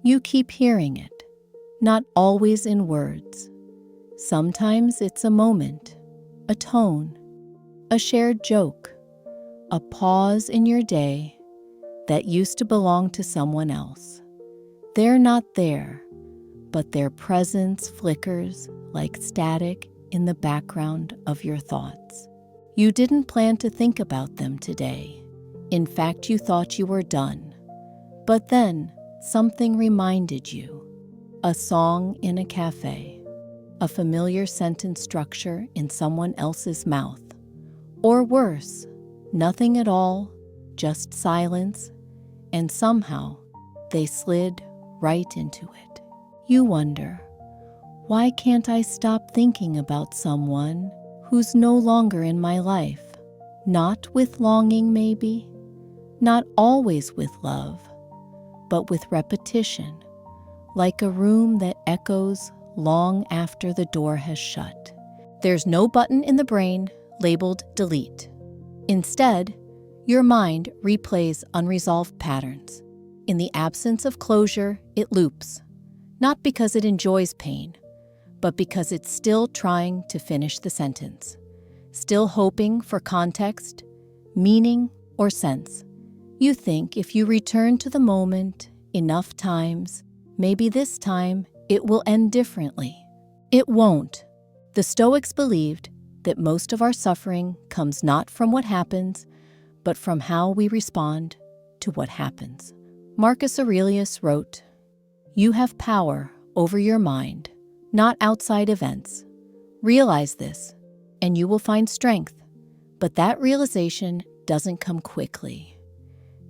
You keep hearing it, not always in words. Sometimes it's a moment, a tone, a shared joke, a pause in your day that used to belong to someone else. They're not there, but their presence flickers like static in the background of your thoughts. You didn't plan to think about them today. In fact, you thought you were done. But then, something reminded you. A song in a cafe, a familiar sentence structure in someone else's mouth. Or worse, nothing at all, just silence, and somehow they slid right into it. You wonder, why can't I stop thinking about someone who's no longer in my life? Not with longing, maybe, not always with love, but with repetition, like a room that echoes long after the door has shut. There's no button in the brain labeled delete. Instead, your mind replays unresolved patterns. In the absence of closure, it loops, not because it enjoys pain, but because it's still trying to finish the sentence, still hoping for context, meaning, or sense. You think if you return to the moment enough times, maybe this time it will end differently. It won't. The Stoics believed that most of our suffering comes not from what happens, but from how we respond to what happens. Marcus Aurelius wrote, "You have power over your mind, not outside events. Realize this, and you will find strength." But that realization doesn't come quickly,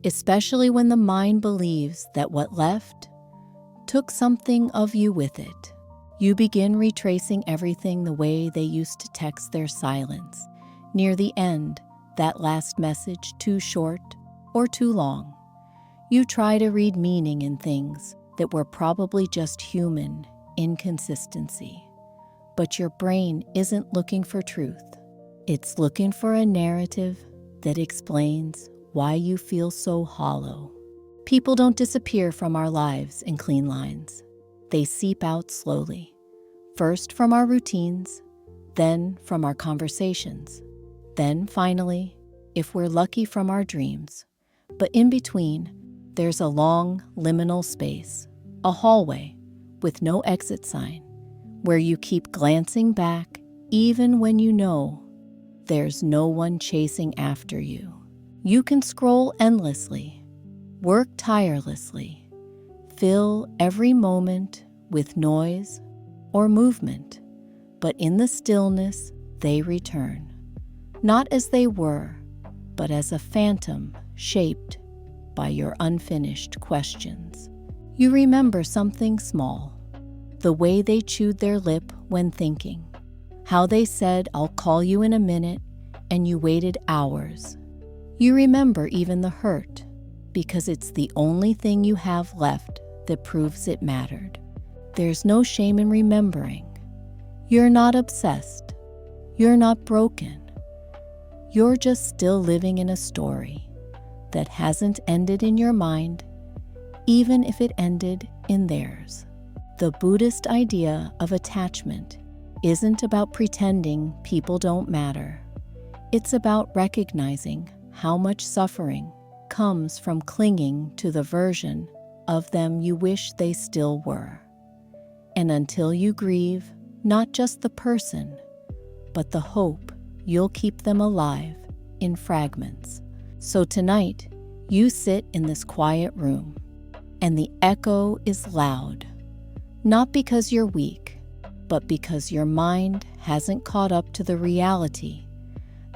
especially when the mind believes that what left took something of you with it. You begin retracing everything the way they used to text their silence. Near the end, that last message too short or too long. You try to read meaning in things that were probably just human inconsistency. But your brain isn't looking for truth. It's looking for a narrative that explains why you feel so hollow. People don't disappear from our lives in clean lines. They seep out slowly. First from our routines, then from our conversations, then finally, if we're lucky, from our dreams. But in between, there's a long liminal space, a hallway with no exit sign, where you keep glancing back even when you know there's no one chasing after you. You can scroll endlessly, work tirelessly, fill every moment with noise or movement, but in the stillness they return, not as they were, but as a phantom shaped by your unfinished questions. You remember something small, the way they chewed their lip when thinking, how they said, "I'll call you in a minute," and you waited hours. You remember even the hurt, because it's the only thing you have left that proves it mattered. There's no shame in remembering. You're not obsessed. You're not broken. You're just still living in a story that hasn't ended in your mind, even if it ended in theirs. The Buddhist idea of attachment isn't about pretending people don't matter. It's about recognizing how much suffering comes from clinging to the version of them you wish they still were. And until you grieve not just the person, but the hope you'll keep them alive in fragments. So tonight, you sit in this quiet room, and the echo is loud, not because you're weak, but because your mind hasn't caught up to the reality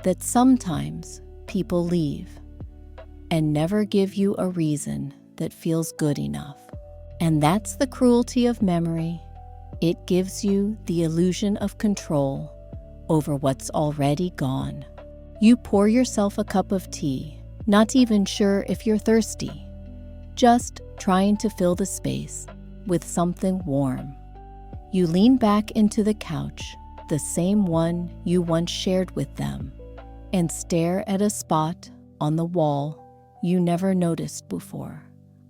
that sometimes people leave and never give you a reason that feels good enough. And that's the cruelty of memory. It gives you the illusion of control over what's already gone. You pour yourself a cup of tea, not even sure if you're thirsty, just trying to fill the space with something warm. You lean back into the couch, the same one you once shared with them, and stare at a spot on the wall you never noticed before.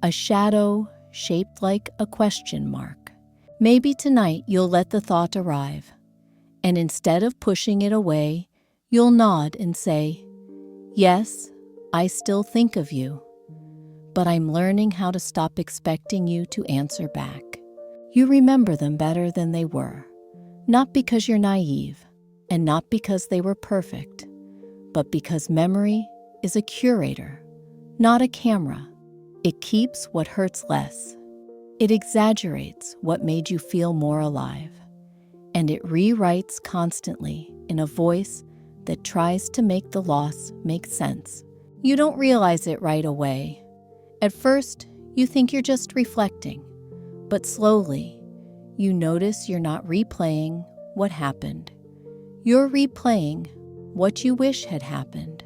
A shadow shaped like a question mark. Maybe tonight you'll let the thought arrive, and instead of pushing it away, you'll nod and say, "Yes, I still think of you, but I'm learning how to stop expecting you to answer back." You remember them better than they were, not because you're naive, and not because they were perfect, but because memory is a curator, not a camera. It keeps what hurts less. It exaggerates what made you feel more alive, and it rewrites constantly in a voice that tries to make the loss make sense. You don't realize it right away. At first, you think you're just reflecting, but slowly, you notice you're not replaying what happened. You're replaying what you wish had happened.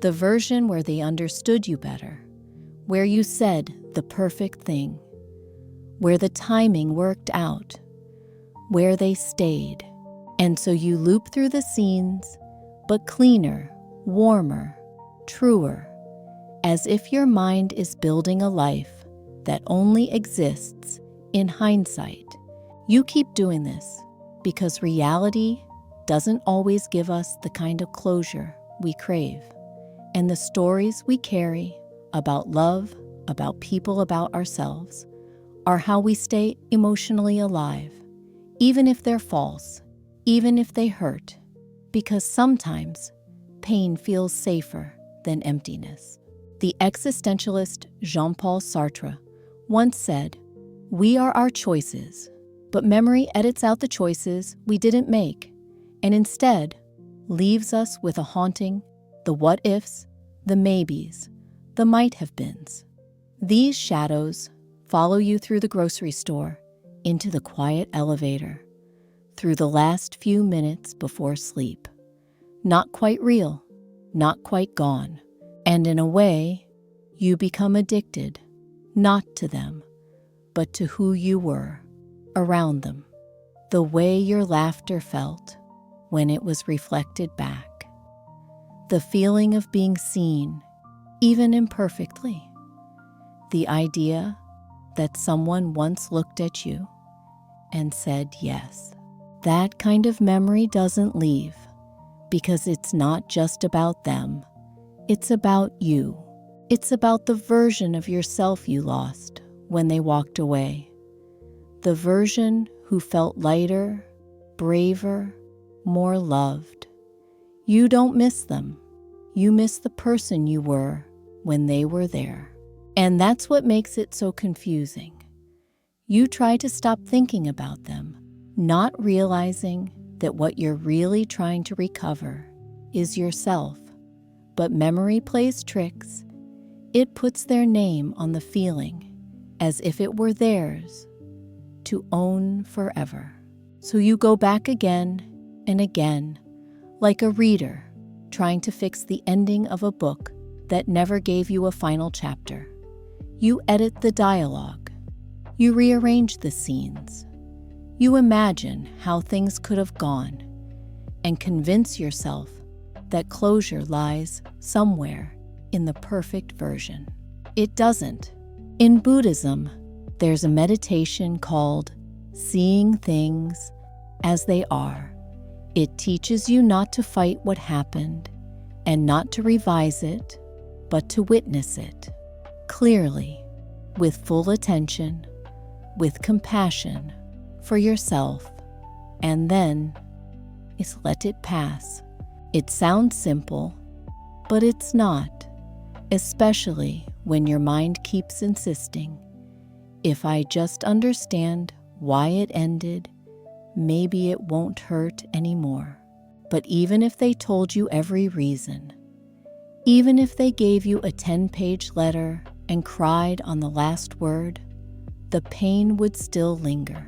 The version where they understood you better, where you said the perfect thing, where the timing worked out, where they stayed. And so you loop through the scenes, but cleaner, warmer, truer, as if your mind is building a life that only exists in hindsight. You keep doing this because reality doesn't always give us the kind of closure we crave. And the stories we carry about love, about people, about ourselves, are how we stay emotionally alive, even if they're false, even if they hurt, because sometimes pain feels safer than emptiness. The existentialist Jean-Paul Sartre once said, "We are our choices, but memory edits out the choices we didn't make, and instead leaves us with a haunting, the what-ifs, the maybes, the might-have-beens." These shadows follow you through the grocery store, into the quiet elevator, through the last few minutes before sleep. Not quite real, not quite gone. And in a way, you become addicted, not to them, but to who you were around them. The way your laughter felt when it was reflected back. The feeling of being seen, even imperfectly. The idea that someone once looked at you and said yes. That kind of memory doesn't leave, because it's not just about them. It's about you. It's about the version of yourself you lost when they walked away. The version who felt lighter, braver, more loved. You don't miss them. You miss the person you were when they were there. And that's what makes it so confusing. You try to stop thinking about them, not realizing that what you're really trying to recover is yourself. But memory plays tricks. It puts their name on the feeling as if it were theirs to own forever. So you go back again and again, like a reader trying to fix the ending of a book that never gave you a final chapter. You edit the dialogue. You rearrange the scenes. You imagine how things could have gone and convince yourself that closure lies somewhere in the perfect version. It doesn't. In Buddhism, there's a meditation called seeing things as they are. It teaches you not to fight what happened and not to revise it, but to witness it clearly, with full attention, with compassion for yourself, and then it's let it pass. It sounds simple, but it's not, especially when your mind keeps insisting, if I just understand why it ended, maybe it won't hurt anymore. But even if they told you every reason, even if they gave you a 10-page letter and cried on the last word, the pain would still linger.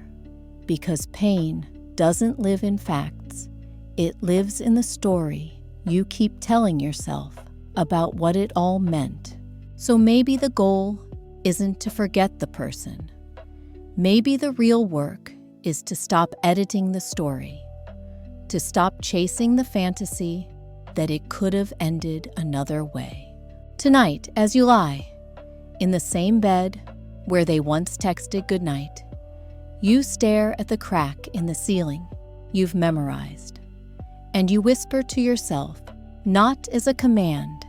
Because pain doesn't live in facts. It lives in the story you keep telling yourself about what it all meant. So maybe the goal isn't to forget the person. Maybe the real work is to stop editing the story, to stop chasing the fantasy that it could have ended another way. Tonight, as you lie, in the same bed, where they once texted goodnight. You stare at the crack in the ceiling you've memorized, and you whisper to yourself, not as a command,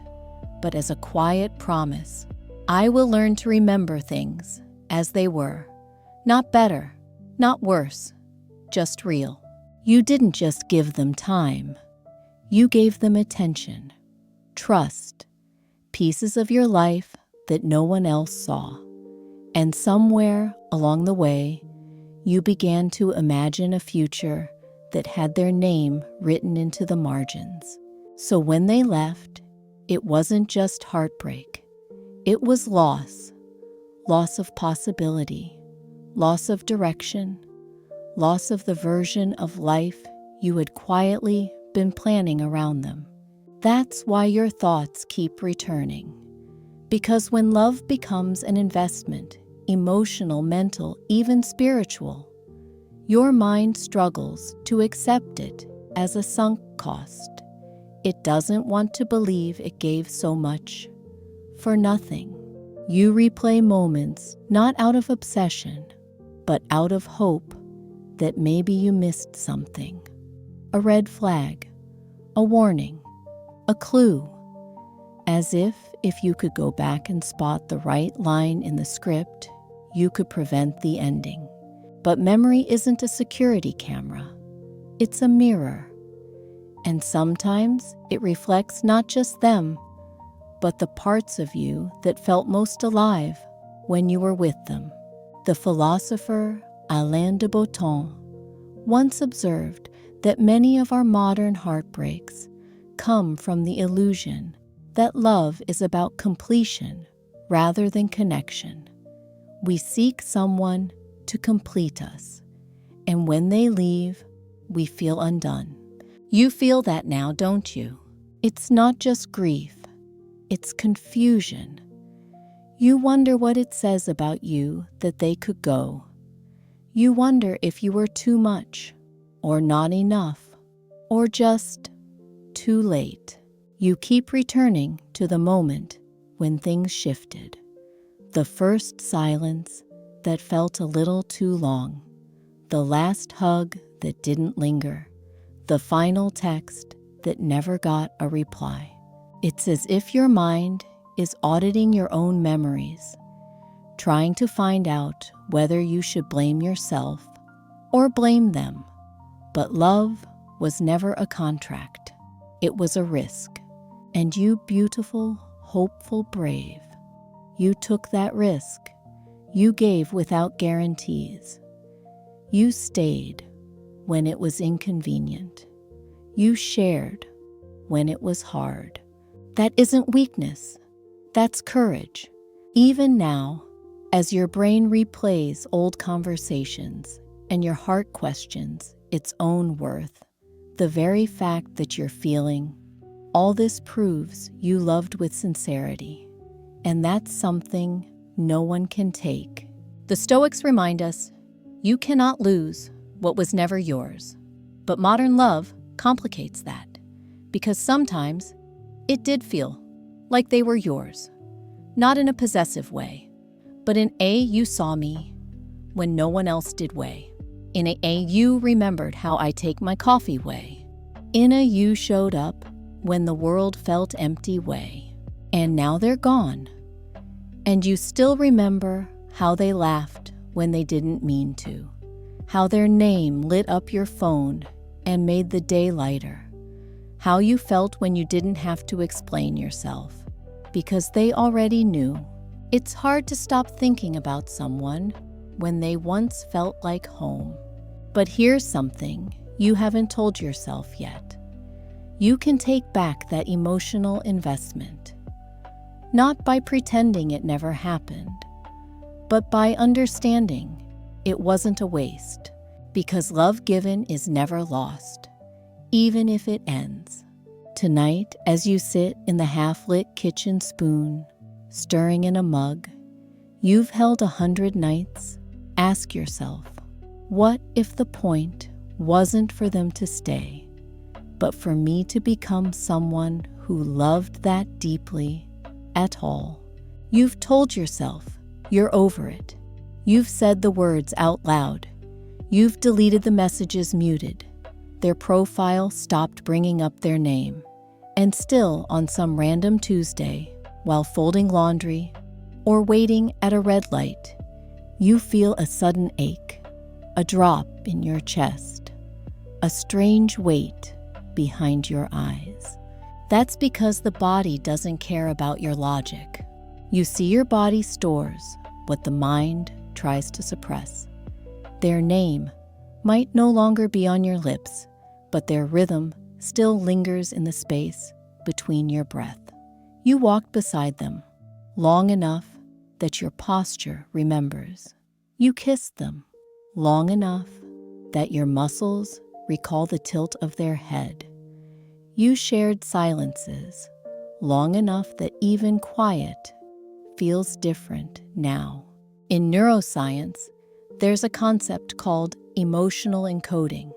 but as a quiet promise, I will learn to remember things as they were. Not better, not worse, just real. You didn't just give them time. You gave them attention, trust, pieces of your life that no one else saw. And somewhere along the way, you began to imagine a future that had their name written into the margins. So when they left, it wasn't just heartbreak. It was loss. Loss of possibility, loss of direction, loss of the version of life you had quietly been planning around them. That's why your thoughts keep returning. Because when love becomes an investment, emotional, mental, even spiritual, your mind struggles to accept it as a sunk cost. It doesn't want to believe it gave so much for nothing. You replay moments not out of obsession, but out of hope that maybe you missed something. A red flag, a warning, a clue. As if you could go back and spot the right line in the script, you could prevent the ending. But memory isn't a security camera. It's a mirror. And sometimes it reflects not just them, but the parts of you that felt most alive when you were with them. The philosopher Alain de Botton once observed that many of our modern heartbreaks come from the illusion that love is about completion rather than connection. We seek someone to complete us, and when they leave, we feel undone. You feel that now, don't you? It's not just grief, it's confusion. You wonder what it says about you that they could go. You wonder if you were too much, or not enough, or just too late. You keep returning to the moment when things shifted. The first silence that felt a little too long. The last hug that didn't linger. The final text that never got a reply. It's as if your mind is auditing your own memories, trying to find out whether you should blame yourself or blame them. But love was never a contract. It was a risk. And you, beautiful, hopeful, brave, you took that risk. You gave without guarantees. You stayed when it was inconvenient. You shared when it was hard. That isn't weakness. That's courage. Even now, as your brain replays old conversations and your heart questions its own worth, the very fact that you're feeling all this proves you loved with sincerity. And that's something no one can take. The Stoics remind us, you cannot lose what was never yours. But modern love complicates that, because sometimes it did feel like they were yours. Not in a possessive way, but in a you saw me when no one else did way. In a you remembered how I take my coffee way. In a you showed up when the world felt empty way. And now they're gone. And you still remember how they laughed when they didn't mean to. How their name lit up your phone and made the day lighter. How you felt when you didn't have to explain yourself, because they already knew. It's hard to stop thinking about someone when they once felt like home. But here's something you haven't told yourself yet. You can take back that emotional investment, not by pretending it never happened, but by understanding it wasn't a waste, because love given is never lost, even if it ends. Tonight, as you sit in the half-lit kitchen spoon, stirring in a mug, you've held 100 nights. Ask yourself, what if the point wasn't for them to stay, but for me to become someone who loved that deeply at all? You've told yourself You're over it. You've said the words out loud. You've deleted the messages muted. Their profile stopped bringing up their name. And still, on some random Tuesday, while folding laundry or waiting at a red light, you feel a sudden ache, a drop in your chest, a strange weight behind your eyes. That's because the body doesn't care about your logic. You see, your body stores what the mind tries to suppress. Their name might no longer be on your lips, but their rhythm still lingers in the space between your breath. You walked beside them long enough that your posture remembers. You kissed them long enough that your muscles recall the tilt of their head. You shared silences long enough that even quiet feels different now. In neuroscience, there's a concept called emotional encoding,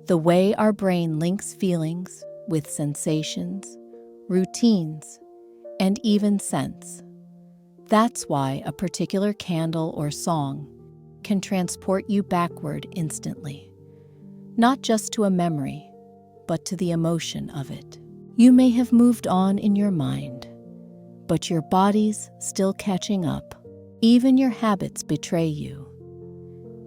the way our brain links feelings with sensations, routines, and even scents. That's why a particular candle or song can transport you backward instantly, not just to a memory, but to the emotion of it. You may have moved on in your mind, but your body's still catching up. Even your habits betray you.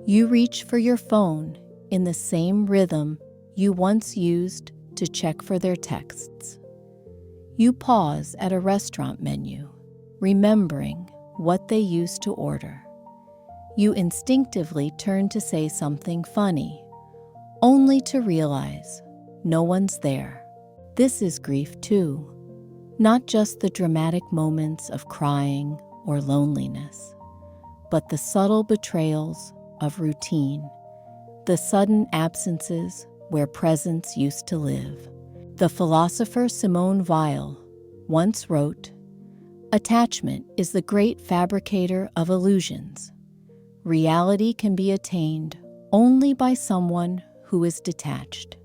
You reach for your phone in the same rhythm you once used to check for their texts. You pause at a restaurant menu, remembering what they used to order. You instinctively turn to say something funny, only to realize no one's there. This is grief too, not just the dramatic moments of crying or loneliness, but the subtle betrayals of routine, the sudden absences where presence used to live. The philosopher Simone Weil once wrote, "Attachment is the great fabricator of illusions. Reality can be attained only by someone who is detached."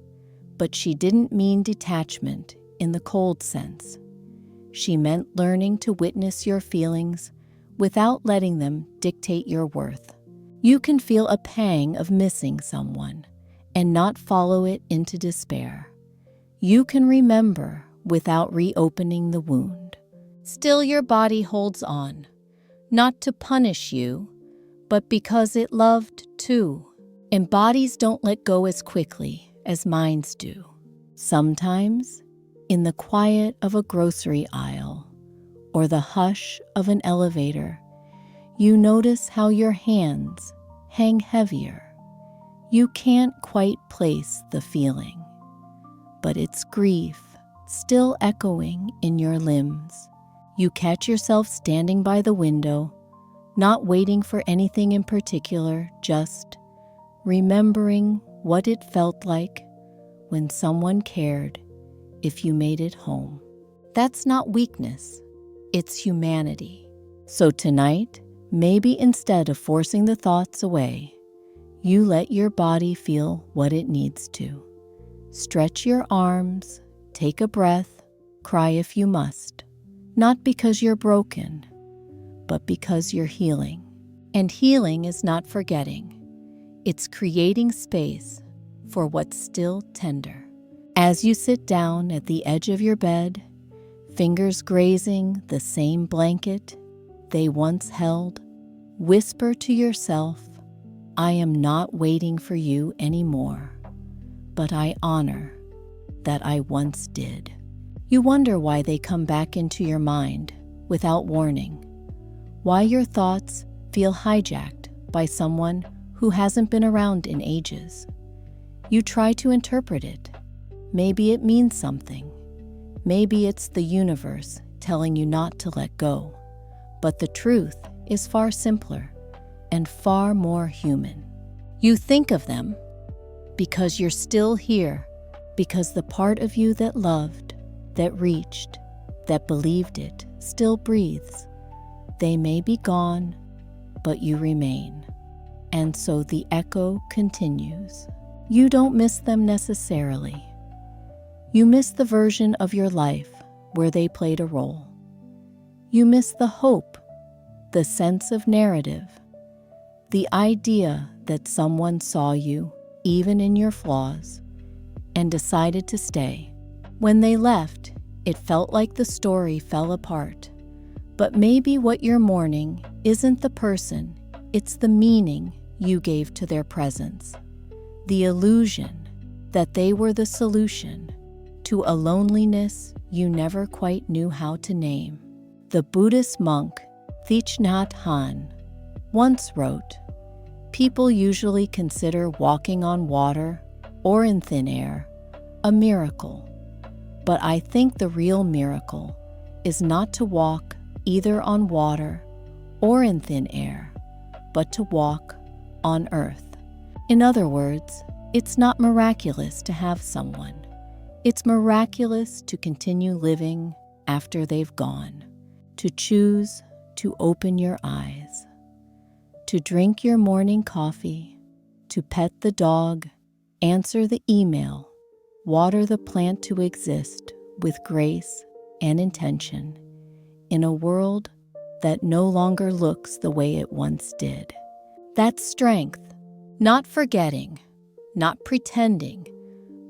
But she didn't mean detachment in the cold sense. She meant learning to witness your feelings without letting them dictate your worth. You can feel a pang of missing someone and not follow it into despair. You can remember without reopening the wound. Still, your body holds on, not to punish you, but because it loved too. And bodies don't let go as quickly as minds do. Sometimes, in the quiet of a grocery aisle or the hush of an elevator, you notice how your hands hang heavier. You can't quite place the feeling, but it's grief still echoing in your limbs. You catch yourself standing by the window, not waiting for anything in particular, just remembering what it felt like when someone cared if you made it home. That's not weakness, it's humanity. So tonight, maybe instead of forcing the thoughts away, you let your body feel what it needs to. Stretch your arms, take a breath, cry if you must. Not because you're broken, but because you're healing. And healing is not forgetting. It's creating space for what's still tender. As you sit down at the edge of your bed, fingers grazing the same blanket they once held, whisper to yourself, "I am not waiting for you anymore, but I honor that I once did." You wonder why they come back into your mind without warning, why your thoughts feel hijacked by someone who hasn't been around in ages. You try to interpret it. Maybe it means something. Maybe it's the universe telling you not to let go. But the truth is far simpler and far more human. You think of them because you're still here, because the part of you that loved, that reached, that believed it, still breathes. They may be gone, but you remain. And so the echo continues. You don't miss them necessarily. You miss the version of your life where they played a role. You miss the hope, the sense of narrative, the idea that someone saw you, even in your flaws, and decided to stay. When they left, it felt like the story fell apart. But maybe what you're mourning isn't the person, it's the meaning you gave to their presence. The illusion that they were the solution to a loneliness you never quite knew how to name. The Buddhist monk Thich Nhat Hanh once wrote, "People usually consider walking on water or in thin air a miracle. But I think the real miracle is not to walk either on water or in thin air, but to walk on earth." In other words, it's not miraculous to have someone. It's miraculous to continue living after they've gone, to choose to open your eyes, to drink your morning coffee, to pet the dog, answer the email, water the plant to exist with grace and intention in a world that no longer looks the way it once did. That's strength, not forgetting, not pretending,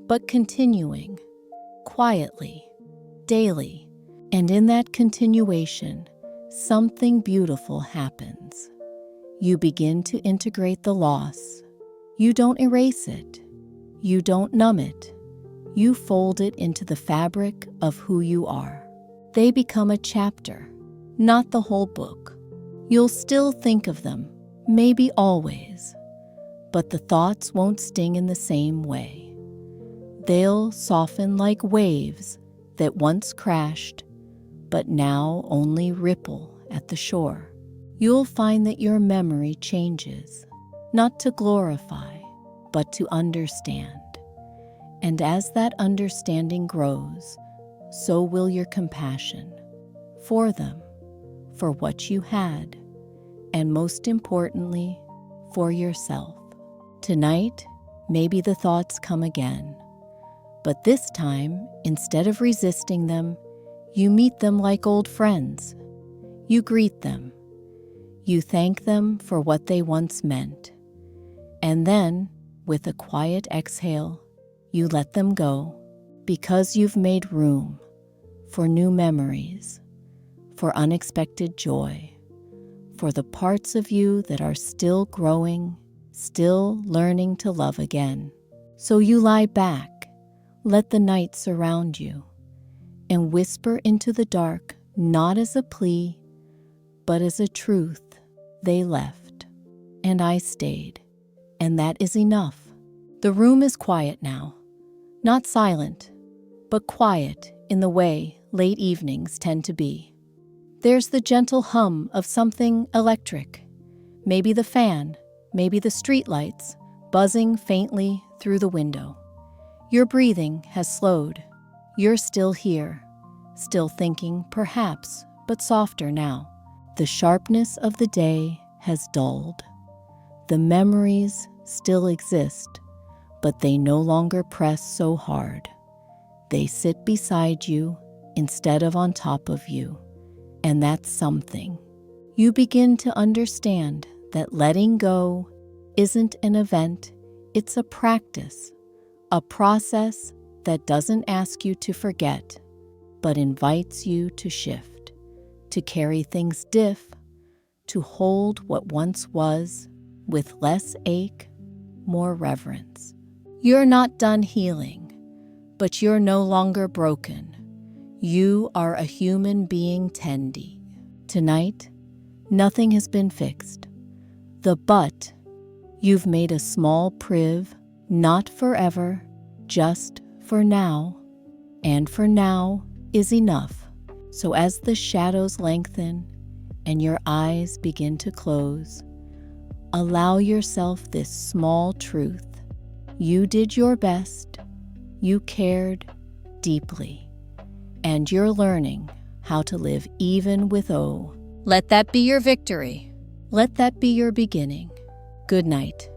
but continuing, quietly, daily. And in that continuation, something beautiful happens. You begin to integrate the loss. You don't erase it. You don't numb it. You fold it into the fabric of who you are. They become a chapter, not the whole book. You'll still think of them, maybe always, but the thoughts won't sting in the same way. They'll soften like waves that once crashed, but now only ripple at the shore. You'll find that your memory changes, not to glorify, but to understand. And as that understanding grows, so will your compassion for them, for what you had, and most importantly, for yourself. Tonight, maybe the thoughts come again, but this time, instead of resisting them, you meet them like old friends. You greet them. You thank them for what they once meant. And then, with a quiet exhale, you let them go, because you've made room for new memories, for unexpected joy, for the parts of you that are still growing, still learning to love again. So you lie back, let the night surround you, and whisper into the dark, not as a plea, but as a truth. They left, and I stayed, and that is enough. The room is quiet now, not silent, but quiet in the way late evenings tend to be. There's the gentle hum of something electric, maybe the fan, maybe the streetlights, buzzing faintly through the window. Your breathing has slowed. You're still here, still thinking perhaps, but softer now. The sharpness of the day has dulled. The memories still exist, but they no longer press so hard. They sit beside you instead of on top of you, and that's something. You begin to understand that letting go isn't an event, it's a practice, a process that doesn't ask you to forget, but invites you to shift, to carry things to hold what once was with less ache, more reverence. You're not done healing, but you're no longer broken. You are a human being tendy. Tonight, nothing has been fixed. But you've made a small priv, not forever, just for now. And for now is enough. So as the shadows lengthen and your eyes begin to close, allow yourself this small truth. You did your best. You cared deeply. And you're learning how to live even with Let that be your victory. Let that be your beginning. Good night.